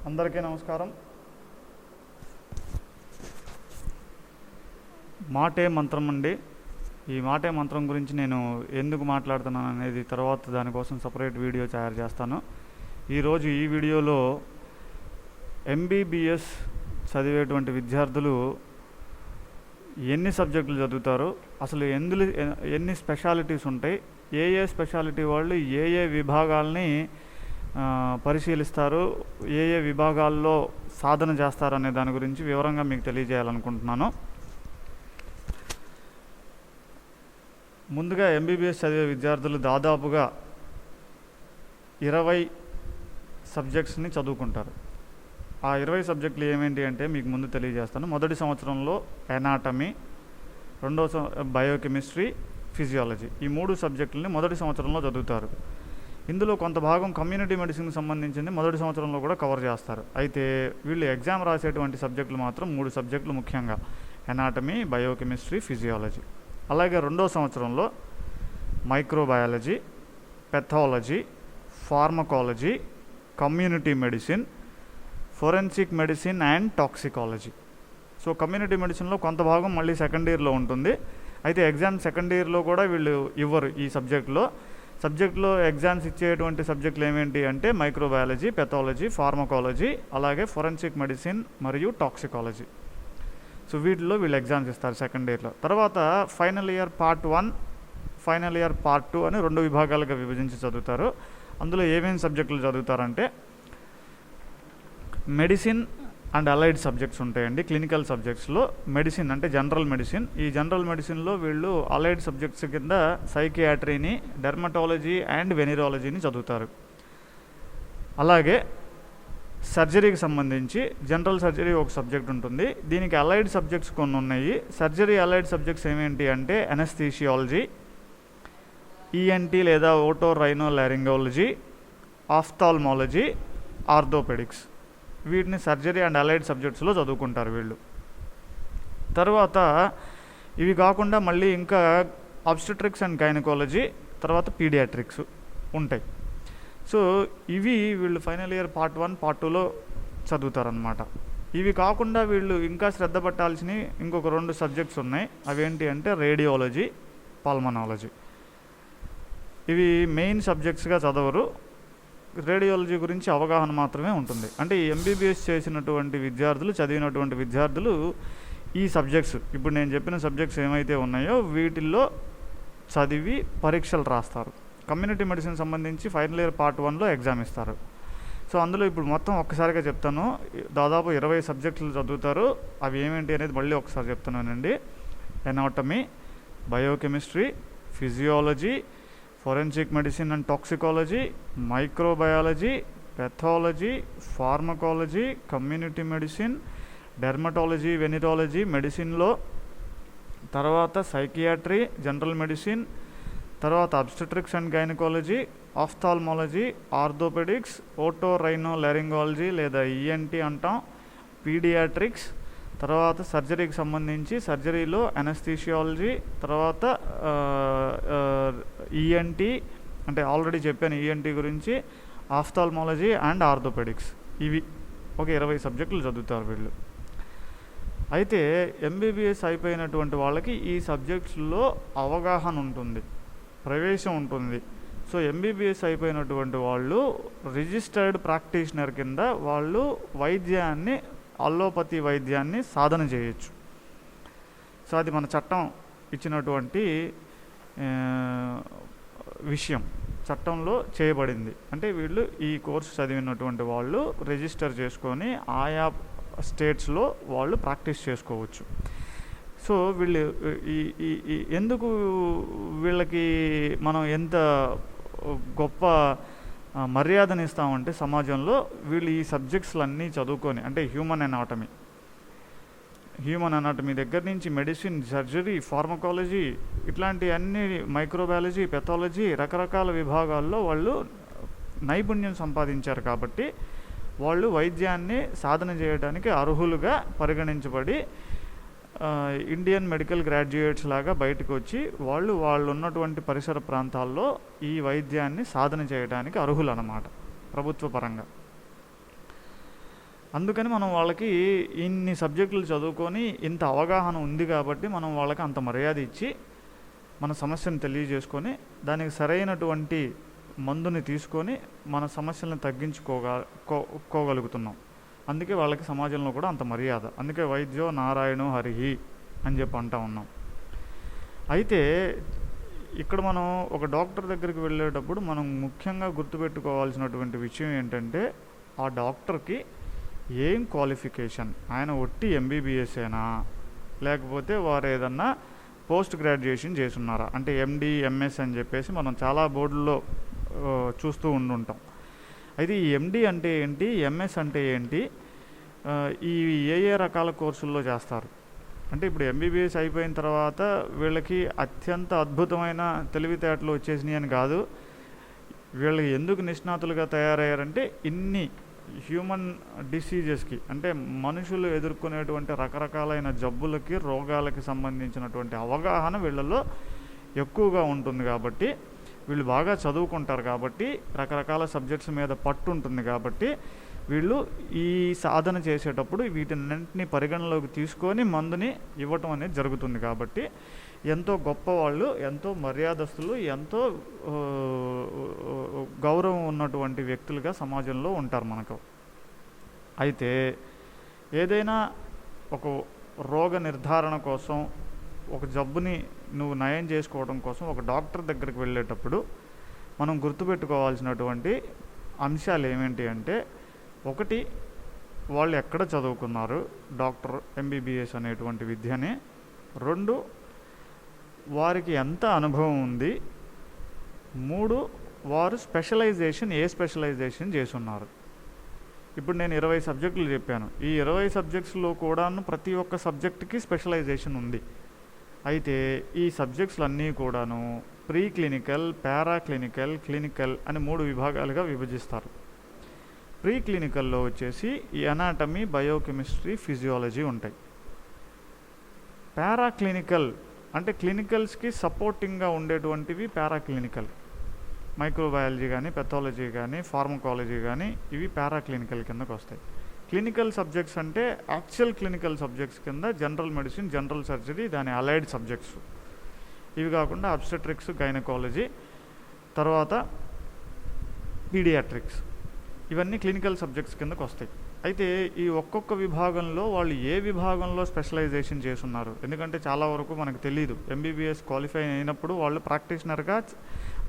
అందరికీ నమస్కారం. మాటే మంత్రం అండి. ఈ మాటే మంత్రం గురించి నేను ఎందుకు మాట్లాడుతున్నాను అనేది తర్వాత దానికోసం సపరేట్ వీడియో తయారు చేస్తాను. ఈరోజు ఈ వీడియోలో ఎంబీబీఎస్ చదివేటువంటి విద్యార్థులు ఎన్ని సబ్జెక్టులు చదువుతారు, అసలు ఎన్ని స్పెషాలిటీస్ ఉంటాయి, ఏ స్పెషాలిటీ వాళ్ళు ఏ విభాగాల్ని పరిశీలిస్తారు, ఏ విభాగాల్లో సాధన చేస్తారు అనే దాని గురించి వివరంగా మీకు తెలియజేయాలనుకుంటున్నాను. ముందుగా ఎంబీబీఎస్ చదివే విద్యార్థులు దాదాపుగా 20 సబ్జెక్ట్స్ని చదువుకుంటారు. ఆ 20 సబ్జెక్టులు ఏమేంటి అంటే మీకు ముందు తెలియజేస్తాను. మొదటి సంవత్సరంలో ఎనాటమీ, రెండవ బయోకెమిస్ట్రీ, ఫిజియాలజీ, ఈ 3 సబ్జెక్టులని మొదటి సంవత్సరంలో చదువుతారు. ఇందులో కొంత భాగం కమ్యూనిటీ మెడిసిన్కి సంబంధించింది మొదటి సంవత్సరంలో కూడా కవర్ చేస్తారు. అయితే వీళ్ళు ఎగ్జామ్ రాసేటువంటి సబ్జెక్టులు మాత్రం 3 సబ్జెక్టులు ముఖ్యంగా ఎనాటమీ, బయోకెమిస్ట్రీ, ఫిజియాలజీ. అలాగే రెండో సంవత్సరంలో microbiology, pathology, pharmacology, community medicine, forensic medicine and toxicology. So community మెడిసిన్లో కొంత భాగం మళ్ళీ సెకండ్ ఇయర్లో ఉంటుంది. అయితే ఎగ్జామ్ సెకండ్ ఇయర్లో కూడా వీళ్ళు ఇవ్వరు. ఈ సబ్జెక్టులో ఎగ్జామ్స్ ఇచ్చేటువంటి సబ్జెక్టులు ఏమేంటి అంటే మైక్రోబయాలజీ, పెథాలజీ, ఫార్మకాలజీ, అలాగే ఫోరెన్సిక్ మెడిసిన్ మరియు టాక్సికాలజీ. సో వీటిలో వీళ్ళు ఎగ్జామ్స్ ఇస్తారు సెకండ్ ఇయర్లో. తర్వాత final year part 1, final year part 2 అని 2 విభాగాలుగా విభజించి చదువుతారు. అందులో ఏమేమి సబ్జెక్టులు చదువుతారంటే మెడిసిన్ అండ్ అలైడ్ సబ్జెక్ట్స్ ఉంటాయండి. క్లినికల్ సబ్జెక్ట్స్లో మెడిసిన్ అంటే జనరల్ మెడిసిన్. ఈ జనరల్ మెడిసిన్లో వీళ్ళు అలైడ్ సబ్జెక్ట్స్ కింద సైకియాట్రీని, డెర్మటాలజీ అండ్ వెనిరాలజీని చదువుతారు. అలాగే సర్జరీకి సంబంధించి జనరల్ సర్జరీ ఒక సబ్జెక్ట్ ఉంటుంది. దీనికి అలైడ్ సబ్జెక్ట్స్ కొన్ని ఉన్నాయి. సర్జరీ అలైడ్ సబ్జెక్ట్స్ ఏమేంటి అంటే అనస్థీషియాలజీ, ఈఎన్టీ లేదా ఓటోరైనోలారింగాలజీ, ఆఫ్థాల్మాలజీ, ఆర్థోపెడిక్స్. వీటిని సర్జరీ అండ్ అలైడ్ సబ్జెక్ట్స్లో చదువుకుంటారు వీళ్ళు. తర్వాత ఇవి కాకుండా మళ్ళీ ఇంకా ఆబ్స్టెట్రిక్స్ అండ్ గైనకాలజీ, తర్వాత పీడియాట్రిక్స్ ఉంటాయి. సో ఇవి వీళ్ళు ఫైనల్ ఇయర్ పార్ట్ 1, పార్ట్ 2లో చదువుతారనమాట. ఇవి కాకుండా వీళ్ళు ఇంకా శ్రద్ధ పట్టాల్సినవి ఇంకొక 2 సబ్జెక్ట్స్ ఉన్నాయి. అవేంటి అంటే రేడియాలజీ, పల్మనాలజీ. ఇవి మెయిన్ సబ్జెక్ట్స్గా చదవరు. రేడియాలజీ గురించి అవగాహన మాత్రమే ఉంటుంది. అంటే ఈ ఎంబీబీఎస్ చేసినటువంటి విద్యార్థులు, చదివినటువంటి విద్యార్థులు ఈ సబ్జెక్ట్స్, ఇప్పుడు నేను చెప్పిన సబ్జెక్ట్స్ ఏమైతే ఉన్నాయో వీటిల్లో చదివి పరీక్షలు రాస్తారు. కమ్యూనిటీ మెడిసిన్ సంబంధించి ఫైనల్ ఇయర్ పార్ట్ 1లో ఎగ్జామ్ ఇస్తారు. సో అందులో ఇప్పుడు మొత్తం ఒక్కసారిగా చెప్తాను. దాదాపు 20 సబ్జెక్టులు చదువుతారు. అవి ఏమేంటి అనేది మళ్ళీ ఒకసారి చెప్తున్నానండి. Anatomy, biochemistry, physiology, forensic medicine and toxicology, microbiology, pathology, pharmacology, community medicine, dermatology, venereology మెడిసిన్లో, తర్వాత సైకియాట్రీ, జనరల్ మెడిసిన్, తర్వాత obstetrics and gynaecology, ophthalmology, orthopaedics, otorhinolaryngology లేదా ఈఎన్టీ అంటాం, పీడియాట్రిక్స్, తర్వాత సర్జరీకి సంబంధించి సర్జరీలో అనస్థీషియాలజీ, తర్వాత ఈఎన్టీ అంటే ఆల్రెడీ చెప్పాను ఈఎన్టీ గురించి, ఆఫ్థాల్మాలజీ అండ్ ఆర్థోపెడిక్స్. ఇవి ఒక 20 సబ్జెక్టులు చదువుతారు వీళ్ళు. అయితే ఎంబీబీఎస్ అయిపోయినటువంటి వాళ్ళకి ఈ సబ్జెక్ట్స్లో అవగాహన ఉంటుంది, ప్రవేశం ఉంటుంది. సో ఎంబీబీఎస్ అయిపోయినటువంటి వాళ్ళు రిజిస్టర్డ్ ప్రాక్టీషనర్ కింద వాళ్ళు వైద్యాన్ని, అల్లోపతి వైద్యాన్ని సాధన చేయొచ్చు. సో అది మన చట్టం ఇచ్చినటువంటి విషయం, చట్టంలో చేయబడింది. అంటే వీళ్ళు ఈ కోర్సు చదివినటువంటి వాళ్ళు రిజిస్టర్ చేసుకొని ఆయా స్టేట్స్లో వాళ్ళు ప్రాక్టీస్ చేసుకోవచ్చు. సో వీళ్ళు ఎందుకు వీళ్ళకి మనం ఎంత గొప్ప మర్యాదను ఇస్తామంటే సమాజంలో, వీళ్ళు ఈ సబ్జెక్ట్స్లన్నీ చదువుకొని, అంటే హ్యూమన్ అనాటమీ దగ్గర నుంచి మెడిసిన్, సర్జరీ, ఫార్మకాలజీ, ఇట్లాంటి అన్ని మైక్రోబయాలజీ, పెథాలజీ, రకరకాల విభాగాల్లో వాళ్ళు నైపుణ్యం సంపాదించారు. కాబట్టి వాళ్ళు వైద్యాన్ని సాధన చేయడానికి అర్హులుగా పరిగణించబడి ఇండియన్ మెడికల్ గ్రాడ్యుయేట్స్ లాగా బయటకు వచ్చి వాళ్ళు ఉన్నటువంటి పరిసర ప్రాంతాల్లో ఈ వైద్యాన్ని సాధన చేయడానికి అర్హులు అన్నమాట ప్రభుత్వ పరంగా. అందుకని మనం వాళ్ళకి ఇన్ని సబ్జెక్టులు చదువుకొని ఇంత అవగాహన ఉంది కాబట్టి మనం వాళ్ళకి అంత మర్యాద ఇచ్చి మన సమస్యను తెలియజేసుకొని దానికి సరైనటువంటి మందుని తీసుకొని మన సమస్యలను తగ్గించుకోగలుగుతున్నాం. అందుకే వాళ్ళకి సమాజంలో కూడా అంత మర్యాద. అందుకే వైద్యో నారాయణో హరిహి అని చెప్పి అంటా ఉన్నాం. అయితే ఇక్కడ మనం ఒక డాక్టర్ దగ్గరికి వెళ్ళేటప్పుడు మనం ముఖ్యంగా గుర్తుపెట్టుకోవాల్సినటువంటి విషయం ఏంటంటే ఆ డాక్టర్కి ఏం క్వాలిఫికేషన్, ఆయన ఒట్టి ఎంబీబీఎస్ఏనా లేకపోతే వారు ఏదన్నా పోస్ట్ గ్రాడ్యుయేషన్ చేసున్నారా, అంటే ఎండి ఎంఎస్ అని చెప్పేసి మనం చాలా బోర్డుల్లో చూస్తూ ఉండుంటాం. అయితే ఈ ఎండి అంటే ఏంటి, ఎంఎస్ అంటే ఏంటి, ఈ ఏ రకాల కోర్సుల్లో చేస్తారు అంటే ఇప్పుడు ఎంబీబీఎస్ అయిపోయిన తర్వాత వీళ్ళకి అత్యంత అద్భుతమైన తెలివితేటలు వచ్చేసినాయి అని కాదు. వీళ్ళు ఎందుకు నిష్ణాతులుగా తయారయ్యారంటే ఇన్ని హ్యూమన్ డిసీజెస్కి అంటే మనుషులు ఎదుర్కొనేటువంటి రకరకాలైన జబ్బులకి రోగాలకి సంబంధించినటువంటి అవగాహన వీళ్ళలో ఎక్కువగా ఉంటుంది కాబట్టి, వీళ్ళు బాగా చదువుకుంటారు కాబట్టి, రకరకాల సబ్జెక్ట్స్ మీద పట్టు ఉంటుంది కాబట్టి వీళ్ళు ఈ సాధన చేసేటప్పుడు వీటిన్నింటినీ పరిగణలోకి తీసుకొని మందుని ఇవ్వటం అనేది జరుగుతుంది. కాబట్టి ఎంతో గొప్పవాళ్ళు, ఎంతో మర్యాదస్తులు, ఎంతో గౌరవం ఉన్నటువంటి వ్యక్తులుగా సమాజంలో ఉంటారు మనకు. అయితే ఏదైనా ఒక రోగ నిర్ధారణ కోసం, ఒక జబ్బుని నువ్వు నయం చేసుకోవడం కోసం ఒక డాక్టర్ దగ్గరికి వెళ్ళేటప్పుడు మనం గుర్తుపెట్టుకోవాల్సినటువంటి అంశాలు ఏమేంటి అంటే, ఒకటి వాళ్ళు ఎక్కడ చదువుకున్నారు డాక్టర్ ఎంబీబీఎస్ అనేటువంటి విద్యని, రెండు వారికి ఎంత అనుభవం ఉంది, మూడు వారు స్పెషలైజేషన్ ఏ స్పెషలైజేషన్ చేసున్నారు. ఇప్పుడు నేను 20 సబ్జెక్టులు చెప్పాను. ఈ 20 సబ్జెక్ట్స్లో కూడాను ప్రతి ఒక్క సబ్జెక్టుకి స్పెషలైజేషన్ ఉంది. అయితే ఈ సబ్జెక్ట్స్ అన్నీ కూడాను ప్రీ క్లినికల్, పారాక్లినికల్, క్లినికల్ అని 3 విభాగాలుగా విభజిస్తారు. ప్రీ క్లినికల్లో వచ్చేసి ఈ అనాటమీ, బయోకెమిస్ట్రీ, ఫిజియాలజీ ఉంటాయి. పారాక్లినికల్ అంటే క్లినికల్స్కి సపోర్టింగ్గా ఉండేటువంటివి పారాక్లినికల్. మైక్రోబయాలజీ కానీ, పెథాలజీ కానీ, ఫార్మకాలజీ కానీ ఇవి పారాక్లినికల్ కిందకు వస్తాయి. క్లినికల్ సబ్జెక్ట్స్ అంటే యాక్చువల్ క్లినికల్ సబ్జెక్ట్స్ కింద జనరల్ మెడిసిన్, జనరల్ సర్జరీ, దాని అలైడ్ సబ్జెక్ట్స్. ఇవి కాకుండా అబ్స్టెట్రిక్స్, గైనకాలజీ, తర్వాత పీడియాట్రిక్స్, ఇవన్నీ క్లినికల్ సబ్జెక్ట్స్ కిందకు వస్తాయి. అయితే ఈ ఒక్కొక్క విభాగంలో వాళ్ళు ఏ విభాగంలో స్పెషలైజేషన్ చేసున్నారు, ఎందుకంటే చాలా వరకు మనకు తెలియదు. ఎంబీబీఎస్ క్వాలిఫై అయినప్పుడు వాళ్ళు ప్రాక్టీషనర్గా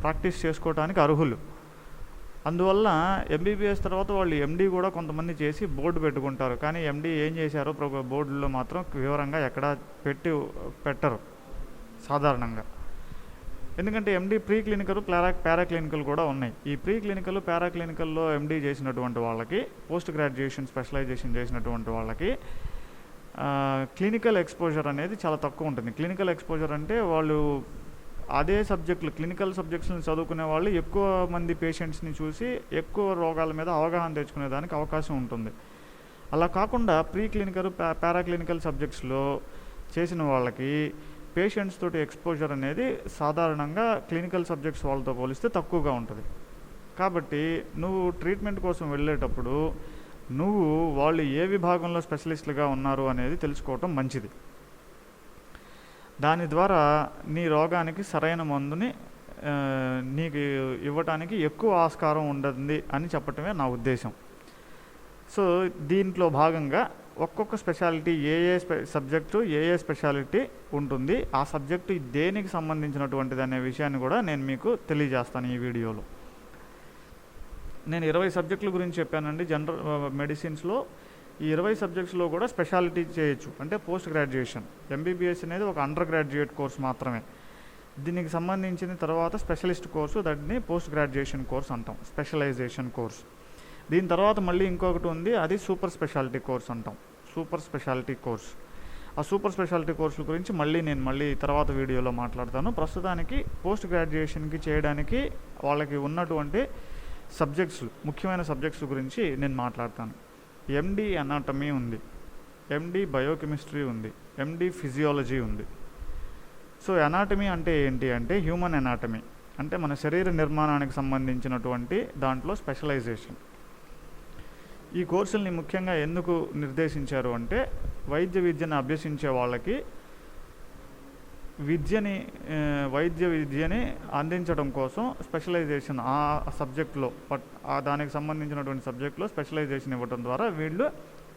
ప్రాక్టీస్ చేసుకోవడానికి అర్హులు. అందువల్ల ఎంబీబీఎస్ తర్వాత వాళ్ళు ఎండీ కూడా కొంతమంది చేసి బోర్డు పెట్టుకుంటారు. కానీ ఎండీ ఏం చేశారో బోర్డులో మాత్రం వివరంగా ఎక్కడా పెట్టరు సాధారణంగా. ఎందుకంటే ఎండీ ప్రీ క్లినికల్, పారాక్లినికల్ కూడా ఉన్నాయి. ఈ ప్రీ క్లినికల్, పారాక్లినికల్లో ఎండీ చేసినటువంటి వాళ్ళకి, పోస్ట్ గ్రాడ్యుయేషన్ స్పెషలైజేషన్ చేసినటువంటి వాళ్ళకి క్లినికల్ ఎక్స్పోజర్ అనేది చాలా తక్కువ ఉంటుంది. క్లినికల్ ఎక్స్పోజర్ అంటే వాళ్ళు అదే సబ్జెక్టులు, క్లినికల్ సబ్జెక్ట్స్ని చదువుకునే వాళ్ళు ఎక్కువ మంది పేషెంట్స్ని చూసి ఎక్కువ రోగాల మీద అవగాహన తెచ్చుకునేదానికి అవకాశం ఉంటుంది. అలా కాకుండా ప్రీ క్లినికల్, పారాక్లినికల్ సబ్జెక్ట్స్లో చేసిన వాళ్ళకి పేషెంట్స్ తోటి ఎక్స్పోజర్ అనేది సాధారణంగా క్లినికల్ సబ్జెక్ట్స్ వాళ్ళతో పోలిస్తే తక్కువగా ఉంటుంది. కాబట్టి నువ్వు ట్రీట్మెంట్ కోసం వెళ్ళేటప్పుడు నువ్వు వాళ్ళు ఏ విభాగంలో స్పెషలిస్టులుగా ఉన్నారు అనేది తెలుసుకోవటం మంచిది. దాని ద్వారా నీ రోగానికి సరైన మందుని నీకు ఇవ్వటానికి ఎక్కువ ఆస్కారం ఉంటుంది అని చెప్పటమే నా ఉద్దేశం. సో దీంట్లో భాగంగా ఒక్కొక్క స్పెషాలిటీ ఏ సబ్జెక్టు ఏ స్పెషాలిటీ ఉంటుంది, ఆ సబ్జెక్టు దేనికి సంబంధించినటువంటిది అనే విషయాన్ని కూడా నేను మీకు తెలియజేస్తాను ఈ వీడియోలో. నేను 20 సబ్జెక్టుల గురించి చెప్పానండి. జనరల్ మెడిసిన్స్లో ఈ 20 సబ్జెక్ట్స్లో కూడా స్పెషాలిటీ చేయొచ్చు, అంటే పోస్ట్ గ్రాడ్యుయేషన్. ఎంబీబీఎస్ అనేది ఒక అండర్ గ్రాడ్యుయేట్ కోర్స్ మాత్రమే. దీనికి సంబంధించిన తర్వాత స్పెషలిస్ట్ కోర్సు, దాన్ని పోస్ట్ గ్రాడ్యుయేషన్ కోర్స్ అంటాం, స్పెషలైజేషన్ కోర్స్. దీని తర్వాత మళ్ళీ ఇంకొకటి ఉంది, అది సూపర్ స్పెషాలిటీ కోర్స్ అంటాం, సూపర్ స్పెషాలిటీ కోర్స్. ఆ సూపర్ స్పెషాలిటీ కోర్సుల గురించి మళ్ళీ తర్వాత వీడియోలో మాట్లాడతాను. ప్రస్తుతానికి పోస్ట్ గ్రాడ్యుయేషన్కి చేయడానికి వాళ్ళకి ఉన్నటువంటి సబ్జెక్ట్స్, ముఖ్యమైన సబ్జెక్ట్స్ గురించి నేను మాట్లాడతాను. ఎండి అనాటమీ ఉంది, ఎండి బయోకెమిస్ట్రీ ఉంది, ఎండి ఫిజియాలజీ ఉంది. సో అనాటమీ అంటే ఏంటి అంటే హ్యూమన్ అనాటమీ, అంటే మన శరీర నిర్మాణానికి సంబంధించినటువంటి దాంట్లో స్పెషలైజేషన్. ఈ కోర్సుల్ని ముఖ్యంగా ఎందుకు నిర్దేశించారు అంటే వైద్య విద్యను అభ్యసించే వాళ్ళకి వైద్య విద్యని అందించడం కోసం స్పెషలైజేషన్ ఆ సబ్జెక్ట్లో దానికి సంబంధించినటువంటి సబ్జెక్ట్లో స్పెషలైజేషన్ ఇవ్వడం ద్వారా వీళ్ళు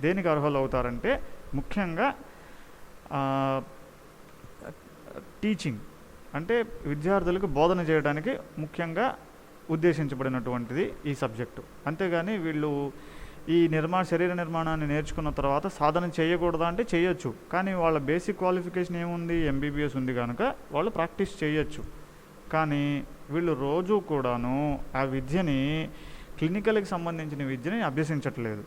దేనికి అర్హులు అవుతారంటే ముఖ్యంగా టీచింగ్ అంటే విద్యార్థులకు బోధన చేయడానికి ముఖ్యంగా ఉద్దేశించబడినటువంటిది ఈ సబ్జెక్టు. అంతేగాని వీళ్ళు ఈ శరీర నిర్మాణాన్ని నేర్చుకున్న తర్వాత సాధన చేయకూడదా అంటే చేయొచ్చు, కానీ వాళ్ళ బేసిక్ క్వాలిఫికేషన్ ఏముంది, ఎంబీబీఎస్ ఉంది కనుక వాళ్ళు ప్రాక్టీస్ చేయొచ్చు. కానీ వీళ్ళు రోజు కూడాను ఆ విద్యని క్లినికల్కి సంబంధించిన విద్యని అభ్యసించట్లేదు.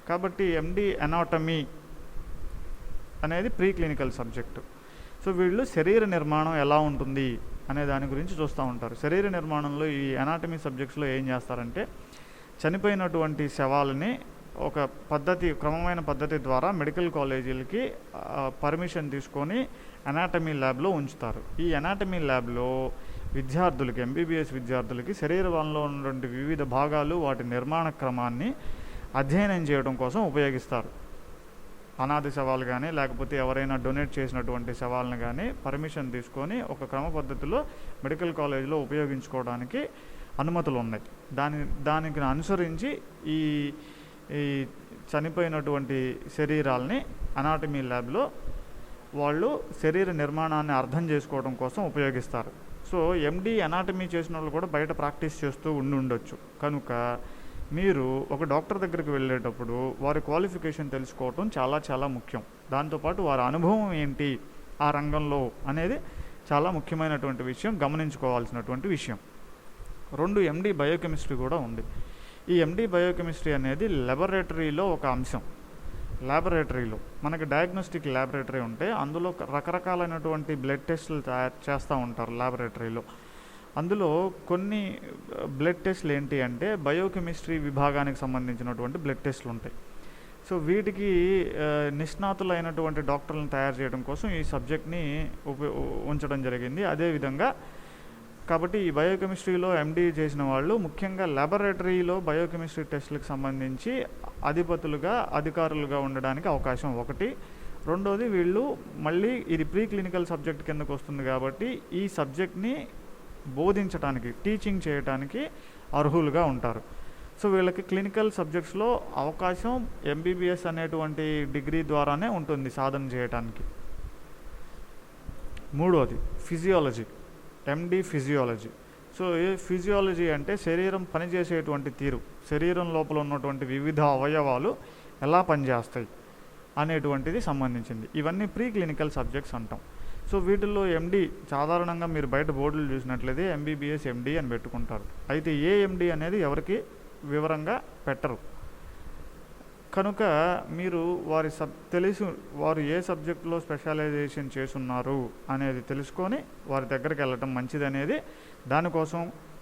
కాబట్టి ఎండి అనాటమీ అనేది ప్రీ క్లినికల్ సబ్జెక్టు. సో వీళ్ళు శరీర నిర్మాణం ఎలా ఉంటుంది అనే దాని గురించి చూస్తూ ఉంటారు. శరీర నిర్మాణంలో ఈ అనాటమీ సబ్జెక్ట్స్లో ఏం చేస్తారంటే చనిపోయినటువంటి శవాలని ఒక క్రమమైన పద్ధతి ద్వారా మెడికల్ కాలేజీలకి పర్మిషన్ తీసుకొని అనాటమీ ల్యాబ్లో ఉంచుతారు. ఈ అనాటమీ ల్యాబ్లో విద్యార్థులకి, ఎంబీబీఎస్ విద్యార్థులకి శరీరంలో ఉన్నటువంటి వివిధ భాగాలు వాటి నిర్మాణ క్రమాన్ని అధ్యయనం చేయడం కోసం ఉపయోగిస్తారు. అనాథ శవాలు కానీ లేకపోతే ఎవరైనా డొనేట్ చేసినటువంటి శవాలను కానీ పర్మిషన్ తీసుకొని ఒక క్రమ పద్ధతిలో మెడికల్ కాలేజీలో ఉపయోగించుకోవడానికి అనుమతులు ఉన్నాయి. దానికి అనుసరించి ఈ చనిపోయినటువంటి శరీరాలని అనాటమీ ల్యాబ్లో వాళ్ళు శరీర నిర్మాణాన్ని అర్థం చేసుకోవడం కోసం ఉపయోగిస్తారు. సో ఎండి అనాటమీ చేసిన వాళ్ళు కూడా బయట ప్రాక్టీస్ చేస్తూ ఉండొచ్చు. కనుక మీరు ఒక డాక్టర్ దగ్గరికి వెళ్ళేటప్పుడు వారి క్వాలిఫికేషన్ తెలుసుకోవటం చాలా చాలా ముఖ్యం. దాంతోపాటు వారి అనుభవం ఏంటి ఆ రంగంలో అనేది చాలా ముఖ్యమైనటువంటి విషయం, గమనించుకోవాల్సినటువంటి విషయం. 2 ఎండి బయోకెమిస్ట్రీ కూడా ఉంది. ఈ ఎండి బయోకెమిస్ట్రీ అనేది లెబొరేటరీలో ఒక అంశం. ల్యాబొరేటరీలో మనకి డయాగ్నోస్టిక్ ల్యాబొరేటరీ ఉంటే అందులో రకరకాలైనటువంటి బ్లడ్ టెస్టులు తయారు చేస్తూ ఉంటారు ల్యాబొరేటరీలో. అందులో కొన్ని బ్లడ్ టెస్టులు ఏంటి అంటే బయోకెమిస్ట్రీ విభాగానికి సంబంధించినటువంటి బ్లడ్ టెస్టులు ఉంటాయి. సో వీటికి నిష్ణాతులైనటువంటి డాక్టర్లను తయారు చేయడం కోసం ఈ సబ్జెక్ట్ని ఉంచడం జరిగింది. అదేవిధంగా కాబట్టి ఈ బయోకెమిస్ట్రీలో ఎండి చేసిన వాళ్ళు ముఖ్యంగా ల్యాబొరేటరీలో బయోకెమిస్ట్రీ టెస్టులకు సంబంధించి అధికారులుగా ఉండడానికి అవకాశం ఒకటి. రెండోది వీళ్ళు మళ్ళీ ఇది ప్రీ క్లినికల్ సబ్జెక్ట్ కిందకు వస్తుంది కాబట్టి ఈ సబ్జెక్ట్ని బోధించడానికి, టీచింగ్ చేయడానికి అర్హులుగా ఉంటారు. సో వీళ్ళకి క్లినికల్ సబ్జెక్ట్స్లో అవకాశం ఎంబీబీఎస్ అనేటువంటి డిగ్రీ ద్వారానే ఉంటుంది సాధన చేయడానికి. మూడోది ఫిజియాలజీ, ఎండి ఫిజియాలజీ. సో ఫిజియాలజీ అంటే శరీరం పనిచేసేటువంటి తీరు, శరీరం లోపల ఉన్నటువంటి వివిధ అవయవాలు ఎలా పనిచేస్తాయి అనేటువంటిది సంబంధించింది. ఇవన్నీ ప్రీ క్లినికల్ సబ్జెక్ట్స్ అంటాం. సో వీటిల్లో ఎండి సాధారణంగా మీరు బయట బోర్డులు చూసినట్లయితే ఎంబీబీఎస్ ఎండి అని పెట్టుకుంటారు. అయితే ఏ ఎండి అనేది ఎవరికి వివరంగా పెట్టరు. కనుక మీరు వారు ఏ సబ్జెక్టులో స్పెషలైజేషన్ చేసున్నారు అనేది తెలుసుకొని వారి దగ్గరికి వెళ్ళటం మంచిది అనేది దానికోసం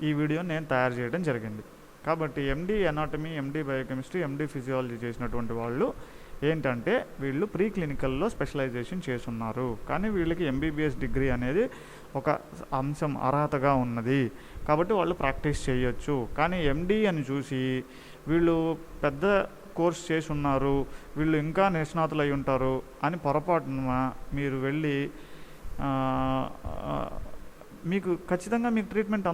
ఈ వీడియోని నేను తయారు చేయడం జరిగింది. కాబట్టి ఎండి అనాటమీ, ఎండి బయోకెమిస్ట్రీ, ఎండి ఫిజియాలజీ చేసినటువంటి వాళ్ళు ఏంటంటే వీళ్ళు ప్రీ క్లినికల్లో స్పెషలైజేషన్ చేస్తున్నారు. కానీ వీళ్ళకి ఎంబీబీఎస్ డిగ్రీ అనేది ఒక అంశం, అర్హతగా ఉన్నది కాబట్టి వాళ్ళు ప్రాక్టీస్ చేయొచ్చు. కానీ ఎండి అని చూసి వీళ్ళు పెద్ద కోర్స్ చేసి ఉన్నారు, వీళ్ళు ఇంకా నిష్ణాతులు అయి ఉంటారు అని పొరపాటున మీరు వెళ్ళి మీకు ఖచ్చితంగా మీకు ట్రీట్మెంట్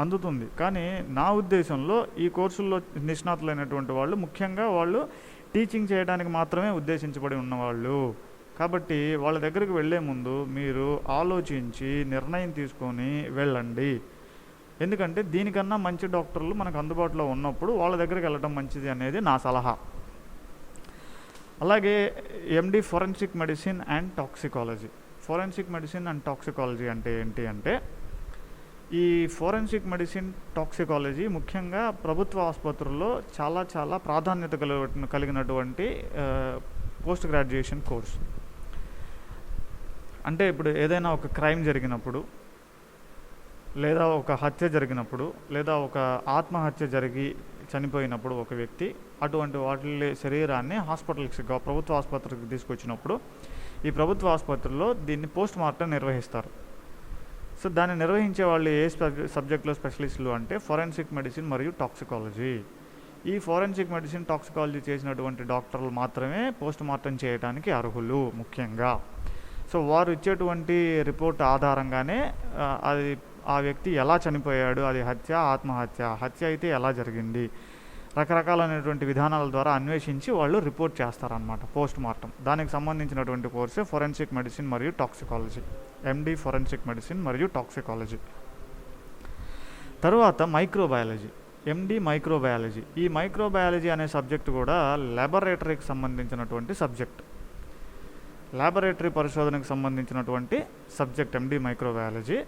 అందుతుంది. కానీ నా ఉద్దేశంలో ఈ కోర్సుల్లో నిష్ణాతులైనటువంటి వాళ్ళు ముఖ్యంగా వాళ్ళు టీచింగ్ చేయడానికి మాత్రమే ఉద్దేశించబడి ఉన్నవాళ్ళు. కాబట్టి వాళ్ళ దగ్గరికి వెళ్ళే ముందు మీరు ఆలోచించి నిర్ణయం తీసుకొని వెళ్ళండి. ఎందుకంటే దీనికన్నా మంచి డాక్టర్లు మనకు అందుబాటులో ఉన్నప్పుడు వాళ్ళ దగ్గరికి వెళ్ళడం మంచిది అనేది నా సలహా. అలాగే MD forensic medicine and toxicology. Forensic medicine and toxicology అంటే ఏంటి అంటే ఈ ఫోరెన్సిక్ మెడిసిన్, టాక్సికాలజీ ముఖ్యంగా ప్రభుత్వ ఆసుపత్రుల్లో చాలా చాలా ప్రాధాన్యత కలిగినటువంటి పోస్ట్ గ్రాడ్యుయేషన్ కోర్స్. అంటే ఇప్పుడు ఏదైనా ఒక క్రైమ్ జరిగినప్పుడు, లేదా ఒక హత్య జరిగినప్పుడు, లేదా ఒక ఆత్మహత్య జరిగి చనిపోయినప్పుడు ఒక వ్యక్తి అటువంటి వాటి శరీరాన్ని ప్రభుత్వ ఆసుపత్రికి తీసుకొచ్చినప్పుడు ఈ ప్రభుత్వ ఆసుపత్రిలో దీన్ని పోస్ట్ మార్టం నిర్వహిస్తారు. సో దాన్ని నిర్వహించే వాళ్ళు ఏ సబ్జెక్ట్లో స్పెషలిస్టులు అంటే ఫోరెన్సిక్ మెడిసిన్ మరియు టాక్సికాలజీ. ఈ ఫోరెన్సిక్ మెడిసిన్ టాక్సికాలజీ చేసినటువంటి డాక్టర్లు మాత్రమే పోస్ట్ మార్టం చేయడానికి అర్హులు ముఖ్యంగా. సో వారు ఇచ్చేటువంటి రిపోర్ట్ ఆధారంగానే అది ఆ వ్యక్తి ఎలా చనిపోయాడు, అది హత్య ఆత్మహత్య, హత్య అయితే ఎలా జరిగింది, రకరకాలైనటువంటి విధానాల ద్వారా అన్వేషించి వాళ్ళు రిపోర్ట్ చేస్తారనమాట పోస్ట్ మార్టం. దానికి సంబంధించినటువంటి కోర్సే ఫోరెన్సిక్ మెడిసిన్ మరియు టాక్సికాలజీ, ఎండి ఫోరెన్సిక్ మెడిసిన్ మరియు టాక్సికాలజీ. తరువాత మైక్రోబయాలజీ, ఎండి మైక్రోబయాలజీ. ఈ మైక్రోబయాలజీ అనే సబ్జెక్ట్ కూడా ల్యాబొరేటరీకి సంబంధించినటువంటి సబ్జెక్ట్, ల్యాబొరేటరీ పరిశోధనకు సంబంధించినటువంటి సబ్జెక్ట్ ఎండి మైక్రోబయాలజీ.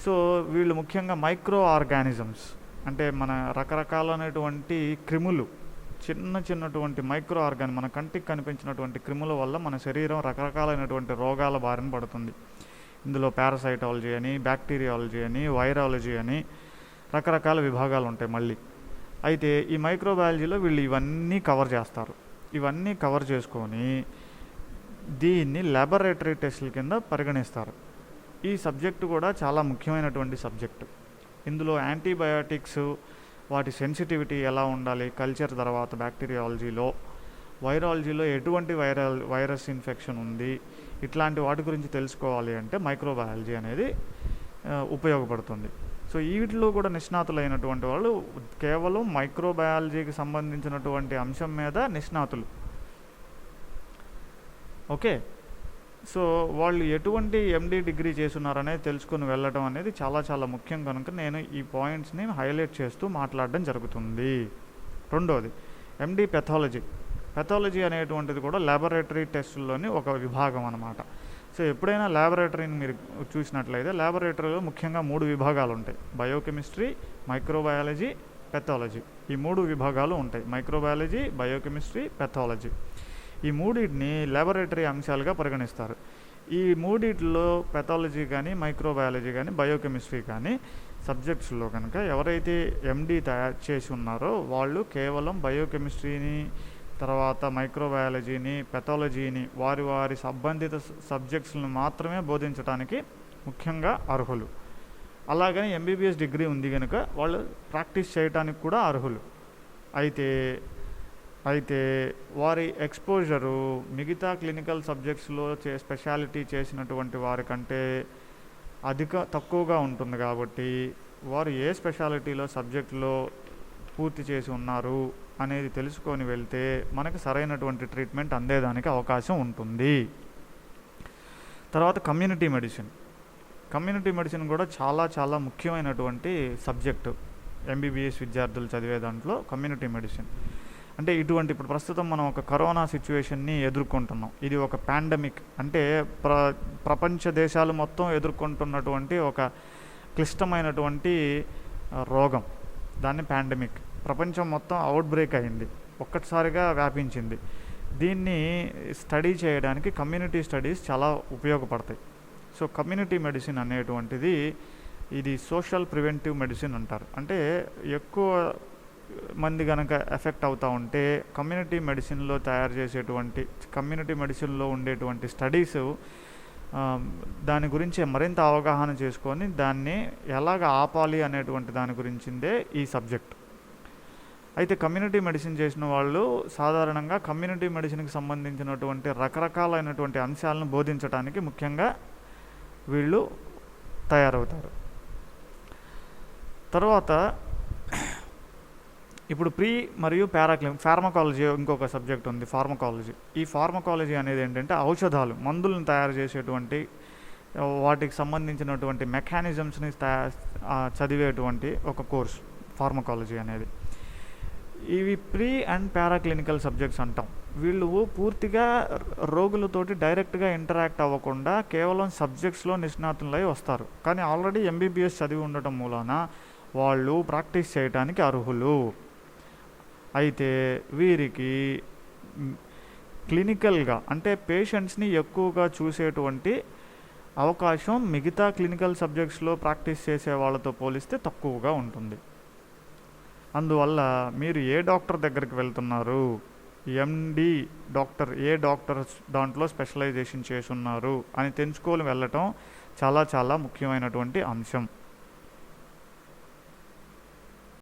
సో వీళ్ళు ముఖ్యంగా మైక్రో ఆర్గానిజమ్స్ అంటే మన రకరకాలైనటువంటి క్రిములు, చిన్నటువంటి మైక్రో ఆర్గాన్, మన కంటికి కనిపించినటువంటి క్రిముల వల్ల మన శరీరం రకరకాలైనటువంటి రోగాల బారిన పడుతుంది. ఇందులో పారాసైటాలజీ అని, బ్యాక్టీరియాలజీ అని, వైరాలజీ అని రకరకాల విభాగాలు ఉంటాయి మళ్ళీ. అయితే ఈ మైక్రోబయాలజీలో వీళ్ళు ఇవన్నీ కవర్ చేస్తారు. ఇవన్నీ కవర్ చేసుకొని దీన్ని ల్యాబొరేటరీ టెస్టుల కింద పరిగణిస్తారు. ఈ సబ్జెక్టు కూడా చాలా ముఖ్యమైనటువంటి సబ్జెక్టు. ఇందులో యాంటీబయాటిక్స్, వాటి సెన్సిటివిటీ ఎలా ఉండాలి, కల్చర్, తర్వాత బ్యాక్టీరియాలజీలో, వైరాలజీలో ఎటువంటి వైరస్ ఇన్ఫెక్షన్ ఉంది, ఇట్లాంటి వాటి గురించి తెలుసుకోవాలి అంటే మైక్రోబయాలజీ అనేది ఉపయోగపడుతుంది. సో వీటిలో కూడా నిష్ణాతులైనటువంటి వాళ్ళు కేవలం మైక్రోబయాలజీకి సంబంధించినటువంటి అంశం మీద నిష్ణాతులు. ఓకే, సో వాళ్ళు ఎటువంటి ఎండి డిగ్రీ చేస్తున్నారనేది తెలుసుకుని వెళ్ళడం అనేది చాలా ముఖ్యం. కనుక నేను ఈ పాయింట్స్ని హైలైట్ చేస్తూ మాట్లాడడం జరుగుతుంది. రెండోది ఎండి పెథాలజీ. పెథాలజీ అనేటువంటిది కూడా ల్యాబొరేటరీ టెస్టుల్లోని ఒక విభాగం అన్నమాట. సో ఎప్పుడైనా ల్యాబొరేటరీని మీరు చూసినట్లయితే ల్యాబొరేటరీలో ముఖ్యంగా 3 విభాగాలు ఉంటాయి: బయోకెమిస్ట్రీ, మైక్రోబయాలజీ, పెథాలజీ. ఈ 3 విభాగాలు ఉంటాయి: మైక్రోబయాలజీ, బయోకెమిస్ట్రీ, పెథాలజీ. ఈ మూడింటిని ల్యాబొరేటరీ అంశాలుగా పరిగణిస్తారు. ఈ మూడిట్లో పెథాలజీ కానీ, మైక్రోబయాలజీ కానీ, బయోకెమిస్ట్రీ కానీ సబ్జెక్ట్స్లో కనుక ఎవరైతే ఎండి తయారు చేసి ఉన్నారో వాళ్ళు కేవలం బయోకెమిస్ట్రీని, తర్వాత మైక్రోబయాలజీని, పెథాలజీని వారి సంబంధిత సబ్జెక్ట్స్లను మాత్రమే బోధించడానికి ముఖ్యంగా అర్హులు. అలాగని ఎంబీబీఎస్ డిగ్రీ ఉంది కనుక వాళ్ళు ప్రాక్టీస్ చేయడానికి కూడా అర్హులు. అయితే వారి ఎక్స్పోజరు మిగతా క్లినికల్ సబ్జెక్ట్స్లో స్పెషాలిటీ చేసినటువంటి వారికంటే తక్కువగా ఉంటుంది. కాబట్టి వారు ఏ స్పెషాలిటీలో సబ్జెక్టులో పూర్తి చేసి ఉన్నారు అనేది తెలుసుకొని వెళ్తే మనకు సరైనటువంటి ట్రీట్మెంట్ అందేదానికి అవకాశం ఉంటుంది. తర్వాత కమ్యూనిటీ మెడిసిన్. కమ్యూనిటీ మెడిసిన్ కూడా చాలా ముఖ్యమైనటువంటి సబ్జెక్టు ఎంబీబీఎస్ విద్యార్థులు చదివే దాంట్లో. కమ్యూనిటీ మెడిసిన్ అంటే ఇప్పుడు ప్రస్తుతం మనం ఒక కరోనా సిచ్యువేషన్ని ఎదుర్కొంటున్నాం. ఇది ఒక పాండమిక్, అంటే ప్రపంచ దేశాలు మొత్తం ఎదుర్కొంటున్నటువంటి ఒక క్లిష్టమైనటువంటి రోగం. దాన్ని పాండమిక్. ప్రపంచం మొత్తం అవుట్ బ్రేక్ అయింది, ఒక్కసారిగా వ్యాపించింది. దీన్ని స్టడీ చేయడానికి కమ్యూనిటీ స్టడీస్ చాలా ఉపయోగపడతాయి. సో కమ్యూనిటీ మెడిసిన్ అనేటువంటిది ఇది సోషల్ ప్రివెంటివ్ మెడిసిన్ అంటారు. అంటే ఎక్కువ మంది కనుక ఎఫెక్ట్ అవుతూ ఉంటే కమ్యూనిటీ మెడిసిన్లో తయారు చేసేటువంటి, కమ్యూనిటీ మెడిసిన్లో ఉండేటువంటి స్టడీస్ దాని గురించి మరింత అవగాహన చేసుకొని దాన్ని ఎలాగ ఆపాలి అనేటువంటి దాని గురించిందే ఈ సబ్జెక్ట్. అయితే కమ్యూనిటీ మెడిసిన్ చేసిన వాళ్ళు సాధారణంగా కమ్యూనిటీ మెడిసిన్కి సంబంధించినటువంటి రకరకాలైనటువంటి అంశాలను బోధించడానికి ముఖ్యంగా వీళ్ళు తయారవుతారు. తర్వాత ఇప్పుడు ప్రీ మరియు ఫార్మకాలజీ ఇంకొక సబ్జెక్ట్ ఉంది, ఫార్మకాలజీ. ఈ ఫార్మకాలజీ అనేది ఏంటంటే ఔషధాలు, మందులను తయారు చేసేటువంటి వాటికి సంబంధించినటువంటి మెకానిజమ్స్ని చదివేటువంటి ఒక కోర్స్ ఫార్మకాలజీ అనేది. ఇవి ప్రీ అండ్ పారాక్లినికల్ సబ్జెక్ట్స్ అంటాం. వీళ్ళు పూర్తిగా రోగులతోటి డైరెక్ట్గా ఇంటరాక్ట్ అవ్వకుండా కేవలం సబ్జెక్ట్స్లో నిష్ణాతులై వస్తారు. కానీ ఆల్రెడీ ఎంబీబీఎస్ చదివి ఉండటం మూలాన వాళ్ళు ప్రాక్టీస్ చేయడానికి అర్హులు. అయితే వీరికి క్లినికల్గా అంటే పేషెంట్స్ని ఎక్కువగా చూసేటువంటి అవకాశం మిగతా క్లినికల్ సబ్జెక్ట్స్లో ప్రాక్టీస్ చేసే వాళ్ళతో పోలిస్తే తక్కువగా ఉంటుంది. అందువల్ల మీరు ఏ డాక్టర్ దగ్గరికి వెళ్తున్నారు, ఎండి డాక్టర్ ఏ డాక్టర్ దాంట్లో స్పెషలైజేషన్ చేస్తున్నారు అని తెలుసుకొని వెళ్ళటం చాలా చాలా ముఖ్యమైనటువంటి అంశం.